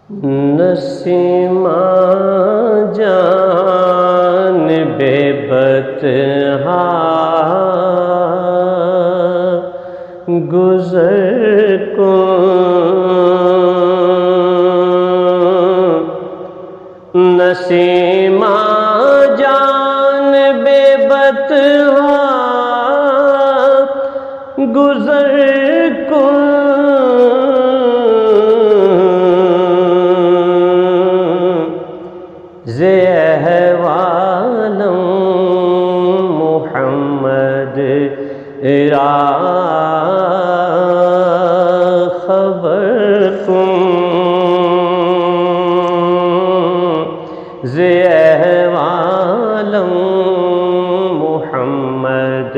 Nasima جان بے بطحا گزر کن، نسیمہ جان بے بطحا گزر کن، زِ احوالم محمد را خبر کن، زِ احوالم محمد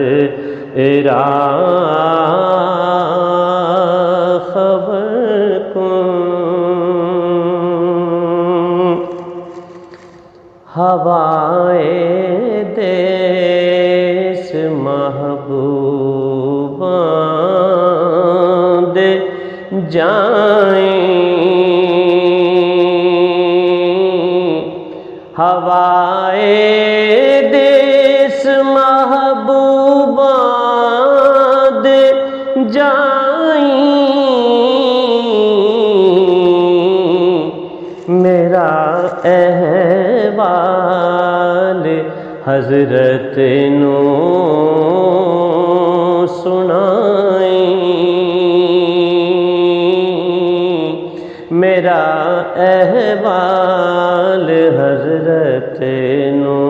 را خبر کن۔ ہوائے دیس محبوباں دے جائیں، ہوائے دیس محبوباں دے جائیں، میرا احوال حضرت نو سنائیں، میرا احوال حضرت نو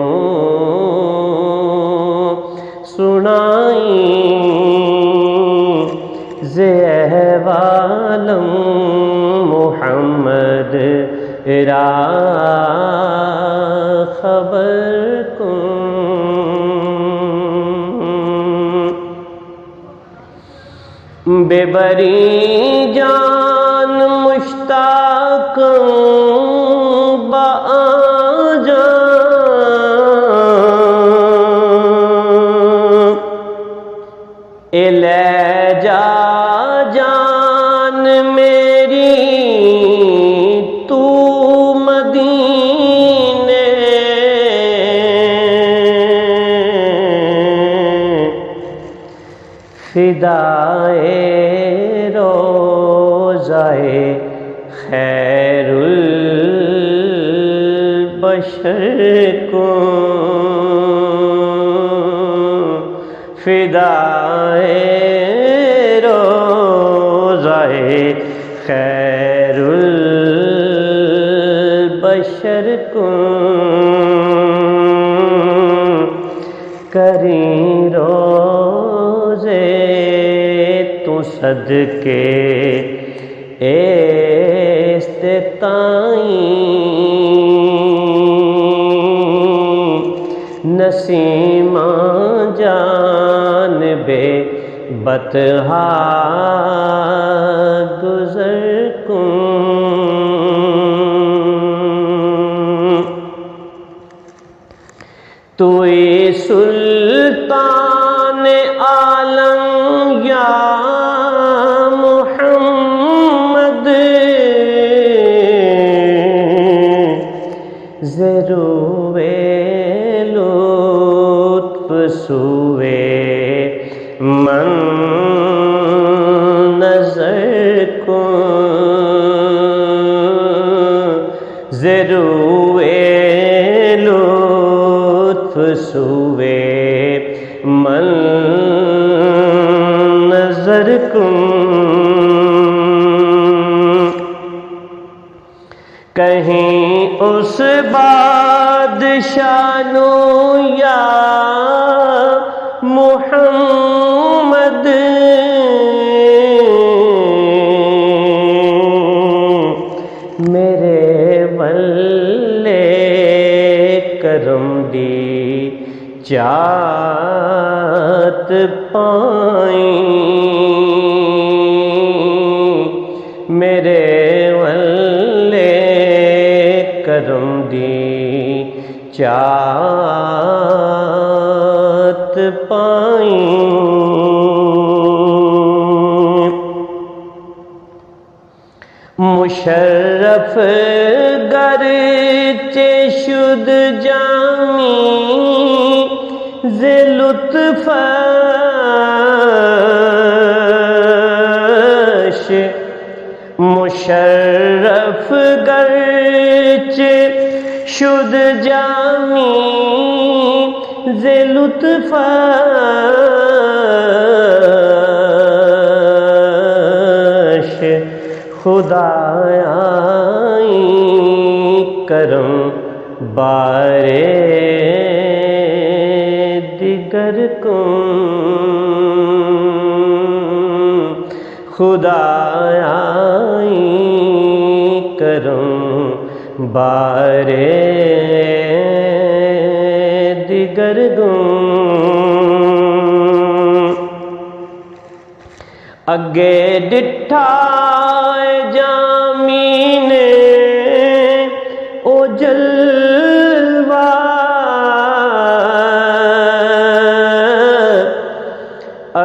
سنائیں، زِ احوالم محمد را خبر کن۔ بے بری جان مشتاق با جان، لے جا جان میری تو مدینے، فدائے روضائے خیر البشر کن، فدائے روضائے خیر البشر کن، کریں روزے تو صدقے استطاعیں، نسیمہ جان بے بطحا گزر کن، توئی سلطان عالم یا محمد، ضروے لطف سوے من نظر کن، ضروے لطف سوے من نظر کن، کہیں اس بادشاہ نو یا محمد، میرے ولے کرم دی چاہت پائیں، میرے ولے کرم دی چاہت پائیں، مشرف گرچہ شد جامی ز لطفش، مشرف گرچہ شد جامی ز لطفش، خدایا کرم بارے دیگر کن، خدایا کرم بارے دیگر گن، اگے ڈٹھا جامی نے او جلوہ،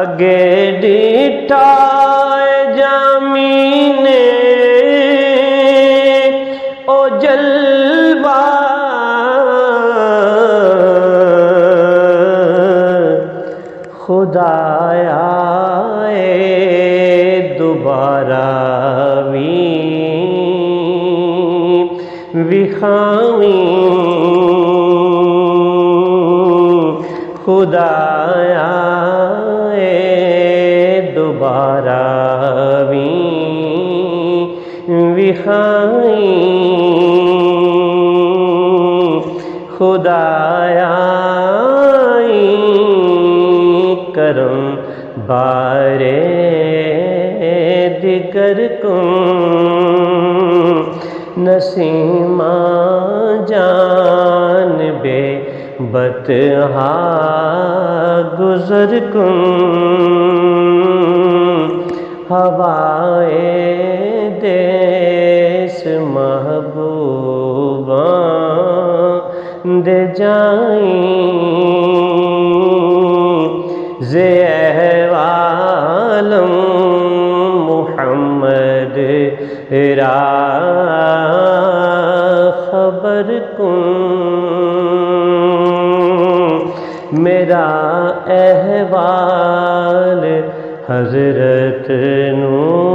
اگے ڈٹھا جامی نے او جلوہ، خدایا دوبارہ وکھاویں، خدایا دوبارہ وکھاویں، خدایا کرم بارے دیگر کن، نسیمہ جان بے بتہا گزر کن، ہوائے دیس محبوباں دے جائیں، زے احوالم محمد را خبر کن، میرا احوال حضرت نو